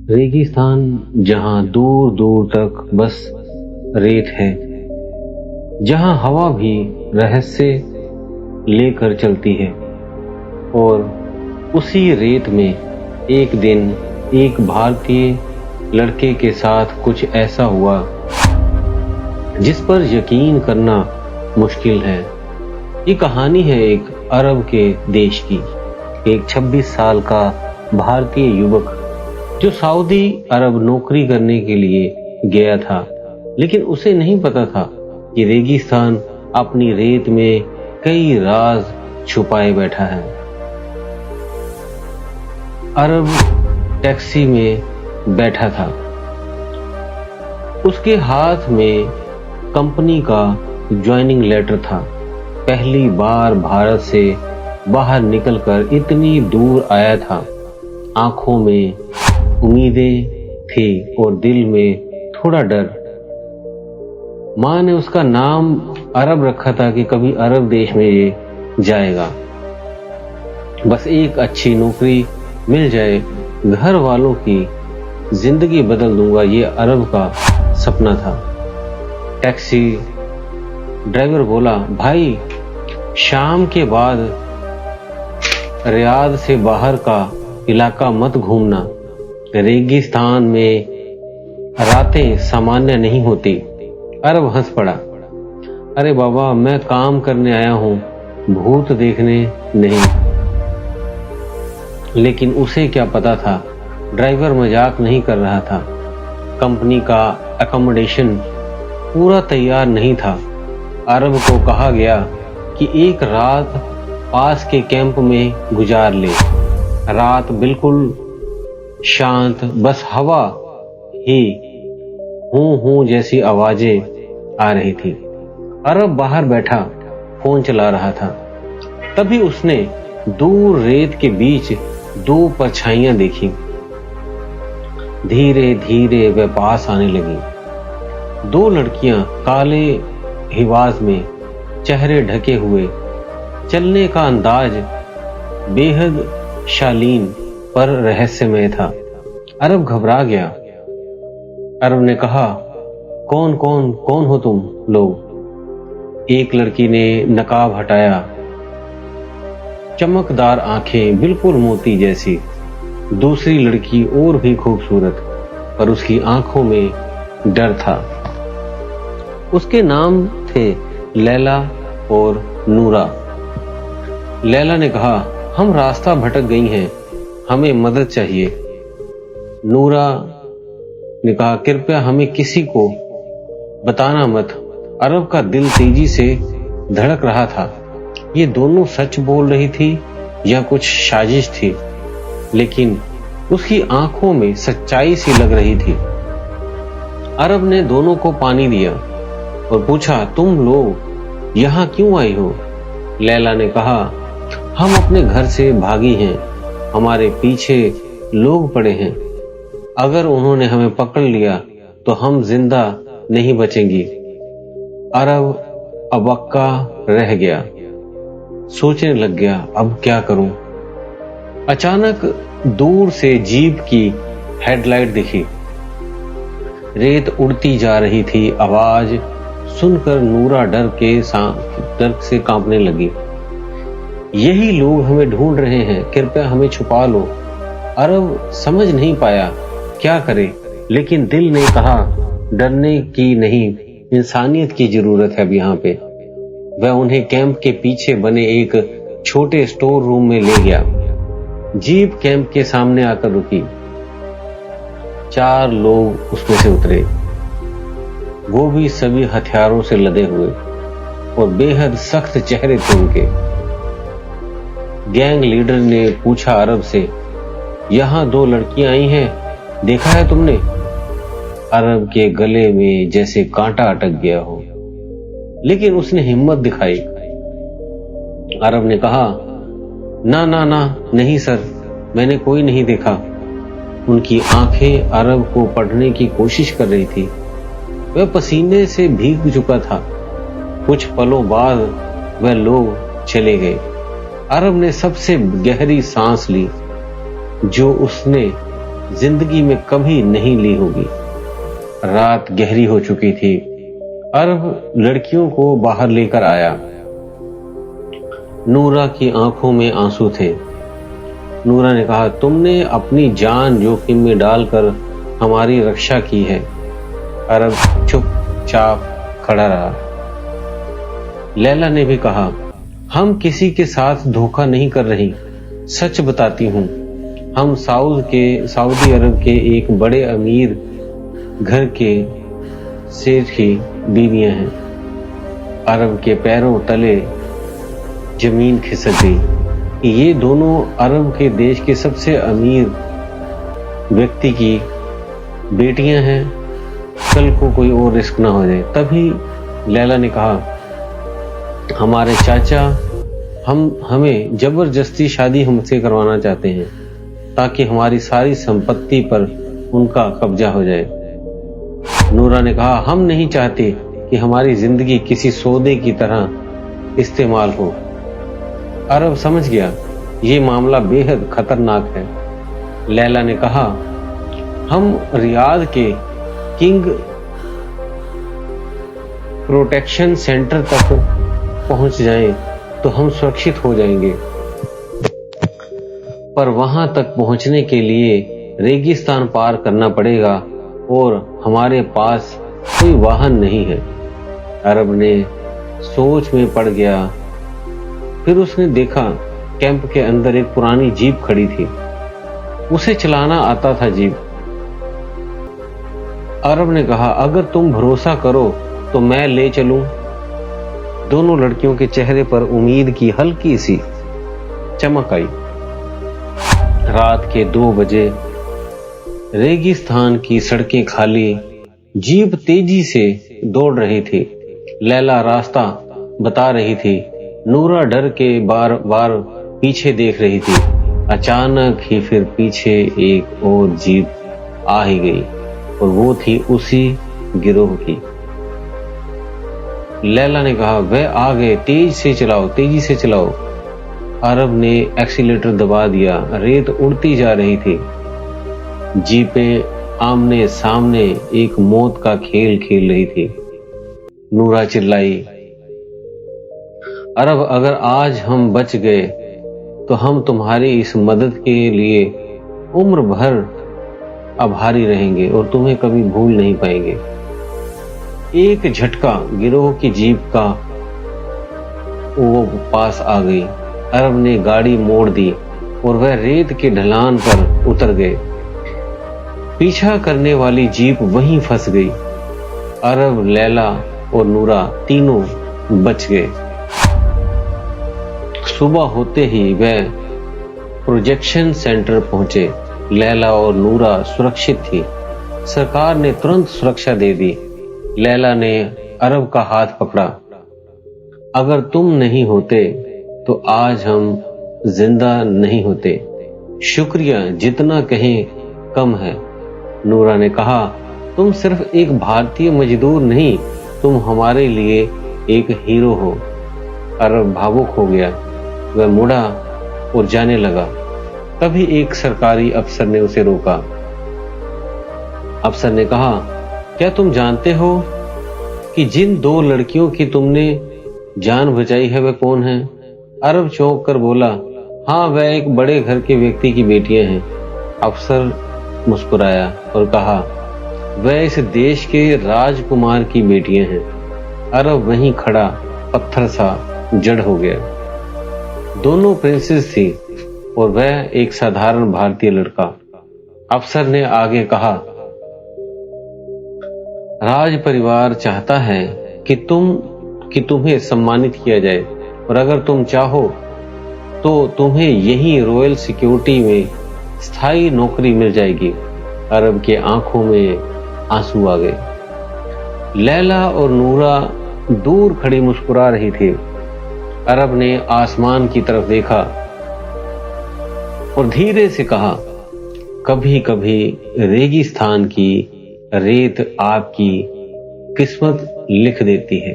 रेगिस्तान जहां दूर दूर तक बस रेत है, जहां हवा भी रहस्य लेकर चलती है। और उसी रेत में एक दिन एक भारतीय लड़के के साथ कुछ ऐसा हुआ जिस पर यकीन करना मुश्किल है। ये कहानी है एक अरब के देश की। एक 26 साल का भारतीय युवक जो सऊदी अरब नौकरी करने के लिए गया था, लेकिन उसे नहीं पता था कि रेगिस्तान अपनी रेत में कई राज छुपाए बैठा है। अरब टैक्सी में बैठा था। उसके हाथ में कंपनी का ज्वाइनिंग लेटर था। पहली बार भारत से बाहर निकलकर इतनी दूर आया था। आंखों में उम्मीदें थी और दिल में थोड़ा डर। माँ ने उसका नाम अरब रखा था कि कभी अरब देश में ये जाएगा। बस एक अच्छी नौकरी मिल जाए, घर वालों की जिंदगी बदल दूंगा, ये अरब का सपना था। टैक्सी ड्राइवर बोला, भाई शाम के बाद रियाद से बाहर का इलाका मत घूमना। रेगिस्तान में रातें सामान्य नहीं होती। अरब हंस पड़ा, अरे बाबा, मैं काम करने आया हूं, भूत देखने नहीं। लेकिन उसे क्या पता था, ड्राइवर मजाक नहीं कर रहा था। कंपनी का अकोमोडेशन पूरा तैयार नहीं था। अरब को कहा गया कि एक रात पास के कैंप में गुजार ले। रात बिल्कुल शांत, बस हवा ही हूं जैसी आवाजें आ रही थी। अरब बाहर बैठा फोन चला रहा था। तभी उसने दूर रेत के बीच दो परछाइयां देखी। धीरे धीरे वे पास आने लगी। दो लड़कियां काले हिवाज में, चेहरे ढके हुए, चलने का अंदाज बेहद शालीन पर रहस्यमय था। अरब घबरा गया। अरब ने कहा, कौन कौन कौन हो तुम लोग? एक लड़की ने नकाब हटाया, चमकदार आंखें बिल्कुल मोती जैसी। दूसरी लड़की और भी खूबसूरत, पर उसकी आंखों में डर था। उसके नाम थे लैला और नूरा। लैला ने कहा, हम रास्ता भटक गई हैं, हमें मदद चाहिए। नूरा ने कहा, कृपया हमें किसी को बताना मत। अरब का दिल तेजी से धड़क रहा था। ये दोनों सच बोल रही थी या कुछ साजिश थी, लेकिन उसकी आंखों में सच्चाई सी लग रही थी। अरब ने दोनों को पानी दिया और पूछा, तुम लोग यहाँ क्यों आई हो? लैला ने कहा, हम अपने घर से भागी हैं, हमारे पीछे लोग पड़े हैं। अगर उन्होंने हमें पकड़ लिया तो हम जिंदा नहीं बचेंगी। अरब अबक्का रह गया, सोचने लग गया, अब क्या करूं? अचानक दूर से जीप की हेडलाइट दिखी। रेत उड़ती जा रही थी। आवाज सुनकर नूरा डर से कांपने लगी। यही लोग हमें ढूंढ रहे हैं, कृपया हमें छुपा लो। अरब समझ नहीं पाया क्या करे, लेकिन दिल ने कहा, डरने की नहीं, इंसानियत की जरूरत है अब यहाँ पे। वह उन्हें कैंप के पीछे बने एक छोटे स्टोर रूम में ले गया। जीप कैंप के सामने आकर रुकी। 4 लोग उसमें से उतरे, वो भी सभी हथियारों से लदे हुए और बेहद सख्त चेहरे थे उनके। गैंग लीडर ने पूछा अरब से, यहां 2 लड़कियां आई हैं, देखा है तुमने? अरब के गले में जैसे कांटा अटक गया हो, लेकिन उसने हिम्मत दिखाई। अरब ने कहा, ना ना ना, नहीं सर, मैंने कोई नहीं देखा। उनकी आंखें अरब को पढ़ने की कोशिश कर रही थी। वह पसीने से भीग चुका था। कुछ पलों बाद वह लोग चले गए। अरब ने सबसे गहरी सांस ली जो उसने जिंदगी में कभी नहीं ली होगी। रात गहरी हो चुकी थी। अरब लड़कियों को बाहर लेकर आया। नूरा की आंखों में आंसू थे। नूरा ने कहा, तुमने अपनी जान जोखिम में डालकर हमारी रक्षा की है। अरब चुपचाप खड़ा रहा। लैला ने भी कहा, हम किसी के साथ धोखा नहीं कर रही, सच बताती हूँ। हम सऊदी अरब के एक बड़े अमीर घर के सेठ की बीवियां हैं। अरब के पैरों तले जमीन खिसक गई। ये दोनों अरब के देश के सबसे अमीर व्यक्ति की बेटियां हैं। कल को कोई और रिस्क ना हो जाए। तभी लैला ने कहा, हमारे चाचा हमें जबरदस्ती शादी हमसे करवाना चाहते हैं ताकि हमारी सारी संपत्ति पर उनका कब्जा हो जाए। नूरा ने कहा, हम नहीं चाहते कि हमारी जिंदगी किसी सौदे की तरह इस्तेमाल हो। अरब समझ गया ये मामला बेहद खतरनाक है। लैला ने कहा, हम रियाद के किंग प्रोटेक्शन सेंटर तक पहुंच जाएं तो हम सुरक्षित हो जाएंगे, पर वहां तक पहुंचने के लिए रेगिस्तान पार करना पड़ेगा और हमारे पास कोई वाहन नहीं है। अरब ने सोच में पड़ गया। फिर उसने देखा कैंप के अंदर एक पुरानी जीप खड़ी थी। उसे चलाना आता था जीप। अरब ने कहा, अगर तुम भरोसा करो तो मैं ले चलूं। दोनों लड़कियों के चेहरे पर उम्मीद की हल्की सी चमक आई। रात के 2 बजे रेगिस्तान की सड़कें खाली, जीप तेजी से दौड़ रही थी। लैला रास्ता बता रही थी। नूरा डर के बार बार पीछे देख रही थी। अचानक ही फिर पीछे एक और जीप आ ही गई और वो थी उसी गिरोह की। लैला ने कहा, वह आ गए, तेजी से चलाओ। अरब ने एक्सीलेटर दबा दिया। रेत उड़ती जा रही थी। जीपें आमने सामने एक मौत का खेल खेल रही थी। नूरा चिल्लाई, अरब, अगर आज हम बच गए तो हम तुम्हारी इस मदद के लिए उम्र भर आभारी रहेंगे और तुम्हें कभी भूल नहीं पाएंगे। एक झटका गिरोह की जीप का वो पास आ गई। अरब ने गाड़ी मोड़ दी और वह रेत के ढलान पर उतर गए। पीछा करने वाली जीप वहीं फंस गई। अरब, लैला और नूरा तीनों बच गए। सुबह होते ही वह प्रोजेक्शन सेंटर पहुंचे। लैला और नूरा सुरक्षित थी। सरकार ने तुरंत सुरक्षा दे दी। लैला ने अरब का हाथ पकड़ा। अगर तुम नहीं होते तो आज हम जिंदा नहीं होते। शुक्रिया, जितना कहें कम है। नूरा ने कहा, तुम सिर्फ एक भारतीय मजदूर नहीं, तुम हमारे लिए एक हीरो हो। अरब भावुक हो गया। वह मुड़ा और जाने लगा। तभी एक सरकारी अफसर ने उसे रोका। अफसर ने कहा, क्या तुम जानते हो कि जिन 2 लड़कियों की तुमने जान बचाई है वह कौन है? अरब चौंक कर बोला, हाँ, वह एक बड़े घर के व्यक्ति की बेटियां हैं। अफसर मुस्कुराया और कहा, वह इस देश के राजकुमार की बेटियां हैं। अरब वहीं खड़ा पत्थर सा जड़ हो गया। दोनों प्रिंसेस थी और वह एक साधारण भारतीय लड़का। अफसर ने आगे कहा, राज परिवार चाहता है कि तुम्हें सम्मानित किया जाए और अगर तुम चाहो तो तुम्हें यहीं रॉयल सिक्योरिटी में स्थायी नौकरी मिल जाएगी। अरब के आंखों में आंसू आ गए। लैला और नूरा दूर खड़ी मुस्कुरा रही थी। अरब ने आसमान की तरफ देखा और धीरे से कहा, कभी कभी रेगिस्तान की रेत आपकी किस्मत लिख देती है।